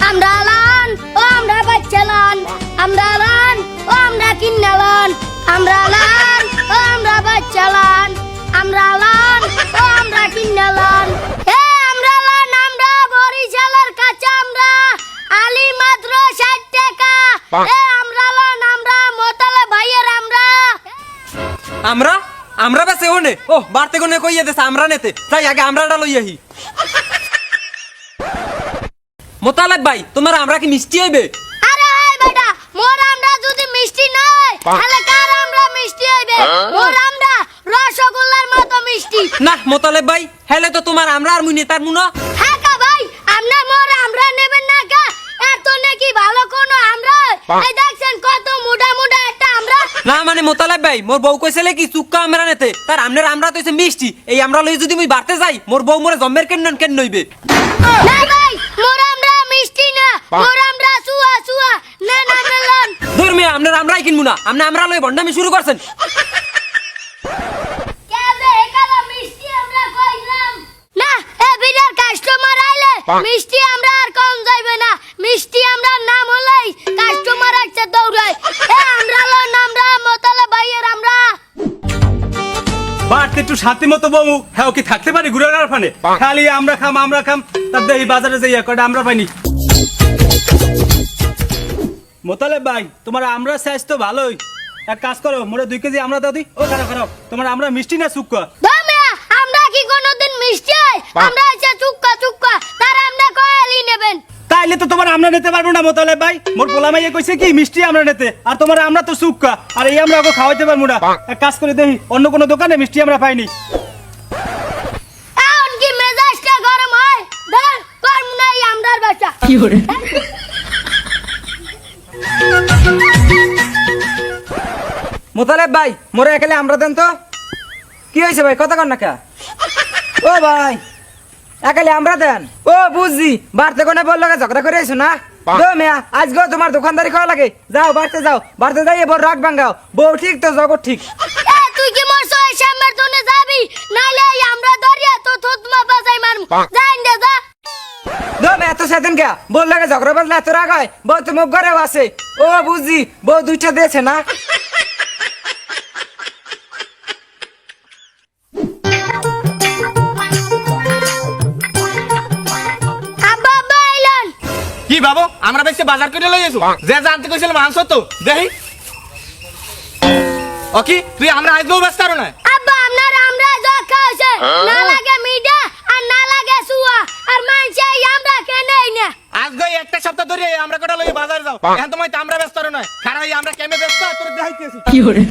আমরা লান ও আমরা বাচ্চালান, আমরা লান ও আমরা কিন্নালান, আমরা লান ও আমরা বাচ্চালান, আমরা লান ও আমরা কিন্নালান। হে আমরা লান আমরা বরিশালের কাছে আমরা আলী মাত্র 60 টাকা। হে আমরা লান আমরা মোতালে ভাইয়ের আমরা আমরা আমরা বেসে ওনে ও বাড়তে কোনে কইয়া দেছে আমরা নেতে তাই আগে আমরাটা লই আহি। মোতালেব ভাই তোমার আমরা কি মিষ্টি হইবে? আরে হাই বেটা মোর আমরা যদি মিষ্টি নয় তাহলে কার আমরা মিষ্টি হইবে? মোর আমরা রসগোল্লার মতো মিষ্টি। না মোতালেব ভাই হেলে তো তোমার আমরা আর মুই নেতার মুনো। হ্যাঁ কা ভাই আপনি মোর আমরা নেবেন না কা? এত নাকি ভালো কোন আমরা? এই দেখছেন কত মোটা মোটা একটা আমরা। না মানে মোতালেব ভাই মোর বউ কইছিলে কি চুক্কা আমরা নেতে তার আমনের আমরা তো হইছে মিষ্টি এই আমরা লই যদি মুই বাড়তে যাই মোর বউ মোরে জম্মের কেন নইবে। না ভাই মোর আমরা মিষ্টি না, মোর আমরা সুয়া সুয়া না না মেলন। দূর মিয়া আমনের আমরাই কিনবো না আমনে আমরা লই বন্ডামি শুরু করছেন। কেবে একালা মিষ্টি আমরা কইলাম না এ বিরার কাস্টমার আইলে মিষ্টি আমরা আর কম যাইবে না, মিষ্টি আমরা নাম হলেই কাস্টমার আসছে দৌড়ায়। এ আমরা লন আমরা মোতালে ভাইয়ের আমরা বাড়তে একটু শান্তি মতো বমু হ্যাঁ কি থাকতে পারি ঘুরে ফানে খালি আমরা খাম তার এই বাজারে যাইয়া কয়টা আমরা পাইনি। মোতালেব ভাই তোমার আমরা সাইজ তো ভালোই, এক কাজ করো মোরে 2 কেজি আমরা দাও দি। ও খারাপ তোমার আমরা মিষ্টি না সুক্কা? দমিয়া আমরা কি কোনোদিন মিষ্টি হয়? আমরা হচ্ছে চুক্কা চুক্কা তার আমরা কয়ালি নেবেন। তাইলে তো তোমার আমরা নিতে পারবো না মোতালেব ভাই, মোর পোলা মাইয়া কইছে কি মিষ্টি আমরা নিতে আর তোমার আমরা তো সুক্কা আর এই আমরা ওকে খাওয়াইতে পারবো না। এক কাজ করে দেখি অন্য কোনো দোকানে মিষ্টি আমরা পাইনি। এখন কি মেজাজটা গরম হয়? ধর করম নাই আমরার বাসা কি করে। মোতালেব ভাই মোরে একালে আমরা দেন তো। কি হয়েছে ভাই কথা কন না কা? ও ভাই একালে আমরা দেন। ও বুঝছি বাড়তে কোনে বল লাগে ঝগড়া করে আইছো না? দো মিয়া আজ গো তোমার দোকানদারি খাওয়া লাগে যাও বাড়তে যাই এবার রাগ ভাঙাও বউ ঠিক তো জগৎ ঠিক। এ তুই কি মোর সই সামনের তোনে যাবি নাইলে এই আমরা দরিয়া তো থুতমা বাজাই মারমু যাইন দে যা। দো মিয়া এত সেদিন কে বল লাগে ঝগড়া বাজলে এত রাগ হয়? বউ তো মুখ ঘরেও আছে। ও বুঝছি বউ 2টা দিয়েছে না? আব্বা আব্বা আইলান। কি বাবু আমরা বেশি বাজার করে লই এসো যে জানতে কইছিল মাংস তো দেখি ওকে তুই আমরা আইজও ব্যস্ত আর না আব্বা আপনার আমরা জখা হইছে না লাগে মিডা আর না লাগে সুয়া আর মানছে আমরা কেনেই না। আজ গই একটা সপ্তাহ ধরে আমরা কোটা লই বাজার যাও এখন তোমায় তো আমরা ব্যস্ত আর না কারণ আমরা কেমে ব্যস্ত তোর দেখাইতেছি কি করে